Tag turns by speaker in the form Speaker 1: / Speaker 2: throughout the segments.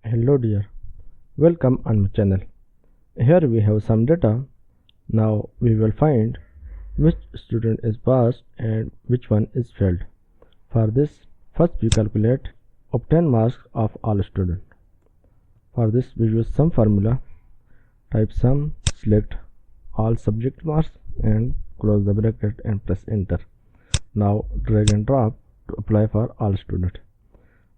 Speaker 1: Hello dear, welcome on my channel. Here we have some data. Now we will find which student is passed and which one is failed. For this, first we calculate obtained marks of all students. For this we use sum formula. Type sum, select all subject marks and close the bracket and press enter. Now drag and drop to apply for all students.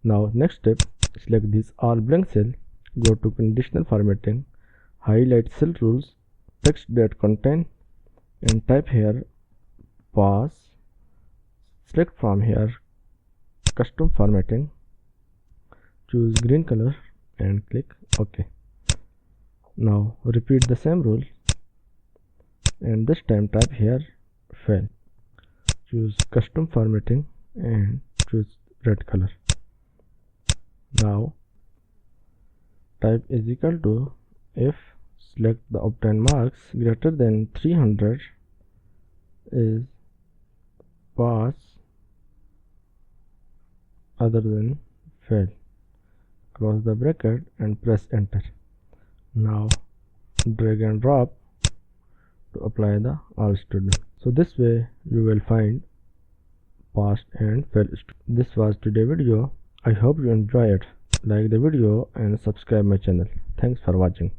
Speaker 1: Now next step, select this all blank cell, go to conditional formatting, highlight cell rules, text that contain and type here pass. Select from here custom formatting, choose green color and click OK. Now repeat the same rule and this time type here fail. Choose custom formatting and choose red color. Now type is equal to if select the obtained marks greater than 300 is pass, other than fail. Close the bracket and press enter. Now drag and drop to apply the all students. So this way you will find passed and failed students. This was today's video. I hope you enjoy it. Like the video and subscribe my channel. Thanks for watching.